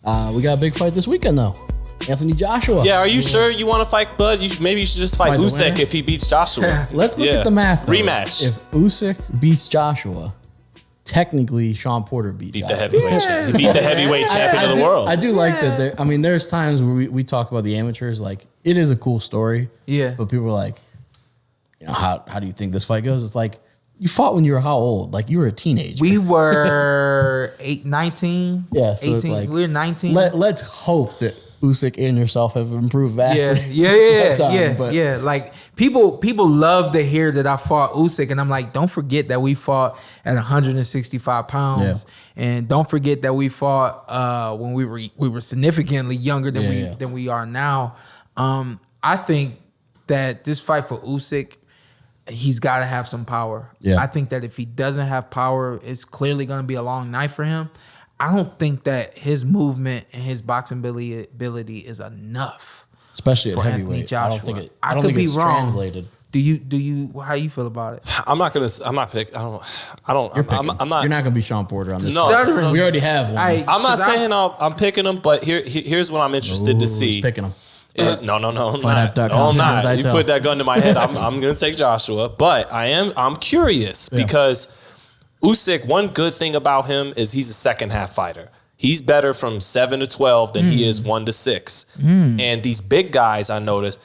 We got a big fight this weekend, though. Anthony Joshua. Yeah, are you sure you want to fight Bud? Maybe you should just fight Usyk if he beats Joshua. Let's look at the math. Though. Rematch. If Usyk beats Joshua, technically Shawn Porter beat the heavyweight champion. He beat the heavyweight champion of the world. I do like that. There's times where we talk about the amateurs. Like, it is a cool story. Yeah. But people are like, how do you think this fight goes? It's like, you fought when you were how old? Like, you were a teenager. We were 19. Yeah, so 18. it's like, we were 19. Let's hope that Usyk and yourself have improved vastly. Yeah. Like, people love to hear that I fought Usyk, and I'm like, don't forget that we fought at 165 pounds, and don't forget that we fought when we were significantly younger than we are now. I think that this fight for Usyk, he's got to have some power. Yeah. I think that if he doesn't have power, it's clearly going to be a long night for him. I don't think that his movement and his boxing ability is enough, especially at for heavyweight. Anthony Joshua. I don't think it's wrong. translated. Do you? How you feel about it? I'm not picking. I'm not. You're not gonna be Sean Porter on this. No, we already have one. I'm not saying I'm picking him, but here's what I'm interested to see. Who's picking him? No, I'm not. Fightapp.com. No, I'm not. You put that gun to my head. I'm gonna take Joshua, but I'm curious because Usyk, one good thing about him is he's a second half fighter. He's better from 7 to 12 than he is 1 to 6. And these big guys, I noticed,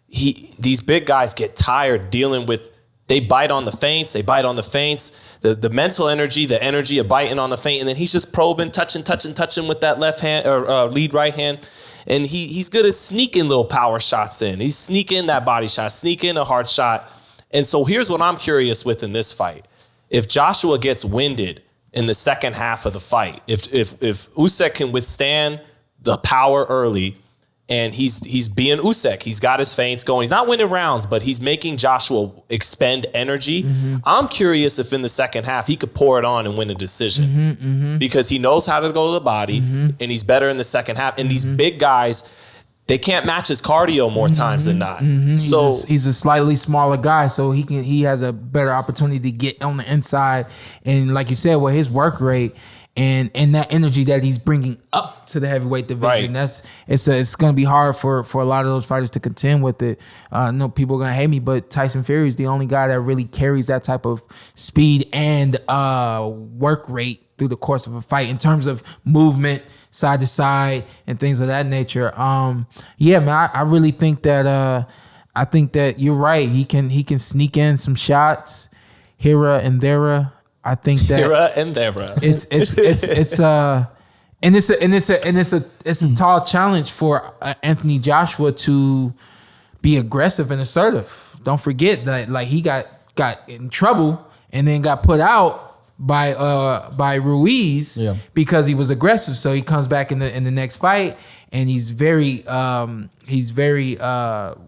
these big guys get tired dealing with, they bite on the feints, the mental energy, the energy of biting on the feint, and then he's just probing, touching with that left hand or lead right hand. And he's good at sneaking little power shots in. He's sneaking that body shot, sneaking a hard shot. And so here's what I'm curious with in this fight. If Joshua gets winded in the second half of the fight, if Usyk can withstand the power early, and he's being Usyk, he's got his feints going. He's not winning rounds, but he's making Joshua expend energy. I'm curious if in the second half he could pour it on and win a decision because he knows how to go to the body and he's better in the second half. And these big guys, they can't match his cardio more times than not. So he's a slightly smaller guy, so he has a better opportunity to get on the inside. And like you said, with his work rate and that energy that he's bringing up to the heavyweight division, it's going to be hard for a lot of those fighters to contend with it. I know people are going to hate me, but Tyson Fury is the only guy that really carries that type of speed and work rate through the course of a fight in terms of movement, side to side, and things of that nature. Man, I really think that you're right. He can sneak in some shots here and there. I think that here and there. It's a tall challenge for Anthony Joshua to be aggressive and assertive. Don't forget that he got in trouble and then got put out by Ruiz because he was aggressive. So he comes back in the next fight and he's very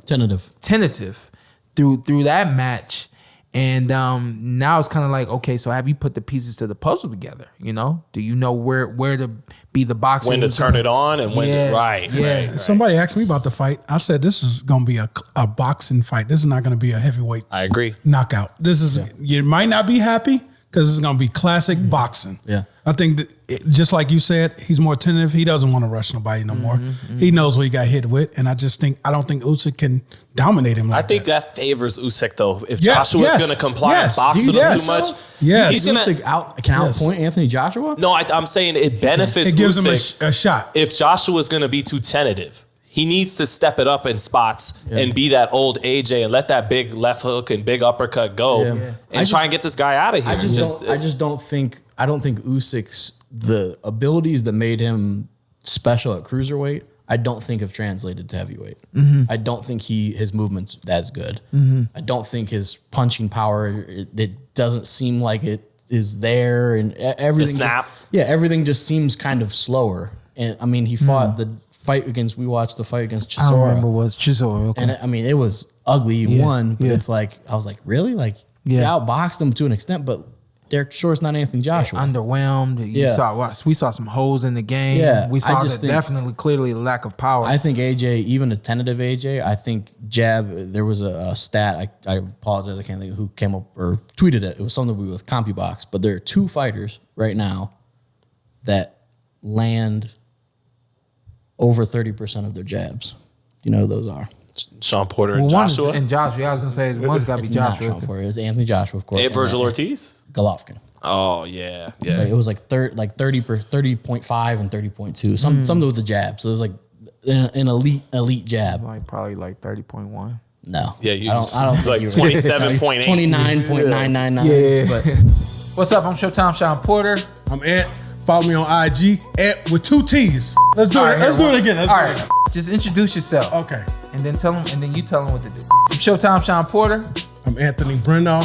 tentative through that match. And now it's kind of like, okay, so have you put the pieces to the puzzle together? You know, do you know where to be the boxer? When to turn it on and when to right. Somebody asked me about the fight. I said this is going to be a boxing fight. This is not going to be a heavyweight. I agree. Knockout. This is you might not be happy because it's going to be classic boxing. Yeah. I think just like you said, he's more tentative. He doesn't want to rush nobody no more. He knows what he got hit with, and I don't think Usyk can dominate him. I think that favors Usyk though. If Joshua's going to comply and box with him too much, he's Usyk can outpoint Anthony Joshua. No, I'm saying it benefits. It gives Usyk him a shot. If Joshua's going to be too tentative, he needs to step it up in spots and be that old AJ and let that big left hook and big uppercut go and try and get this guy out of here. I don't think Usyk's the abilities that made him special at cruiserweight, I don't think have translated to heavyweight. I don't think his movement's as good. I don't think his punching power, it doesn't seem like it is there, and everything. The snap. Everything just seems kind of slower. And I mean, he fought we watched the fight against Chisora. I don't remember what was Chisora. Okay. And I mean, it was ugly. He won, but it's like, I was like, really? Like, he outboxed him to an extent, but Derek Shore's not Anthony Joshua. Underwhelmed. We saw some holes in the game. Yeah, we saw definitely clearly a lack of power. I think AJ, even a tentative AJ, I think jab. There was a stat. I apologize. I can't think of who came up or tweeted it. It was something with CompuBox. But there are two fighters right now that land over 30% of their jabs. You know who those are? Shawn Porter and Joshua. And Joshua. I was gonna say one's got to be It's not Joshua. Shawn Porter. It's Anthony Joshua, of course. Hey, and Virgil Ortiz. Golovkin. Oh yeah. Like, it was like 30.5 and 30.2. Something with the jab. So it was like an elite jab. Like probably like 30.1. No. Yeah, you. I don't think like you were- 27.8. 29.999. Yeah. But What's up? I'm Showtime Shawn Porter. I'm Ant. Follow me on IG, Ant with 2 T's. Let's do All it. right, Let's here, do it again. Let's All do right, it. just introduce yourself, Okay. and then tell them, and then you tell them what to do. I'm Showtime Shawn Porter. I'm Anthony Brenagh.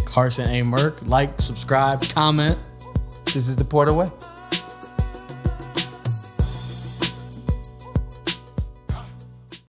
Carson A. Merk. Like, subscribe, comment. This is the Porter Way.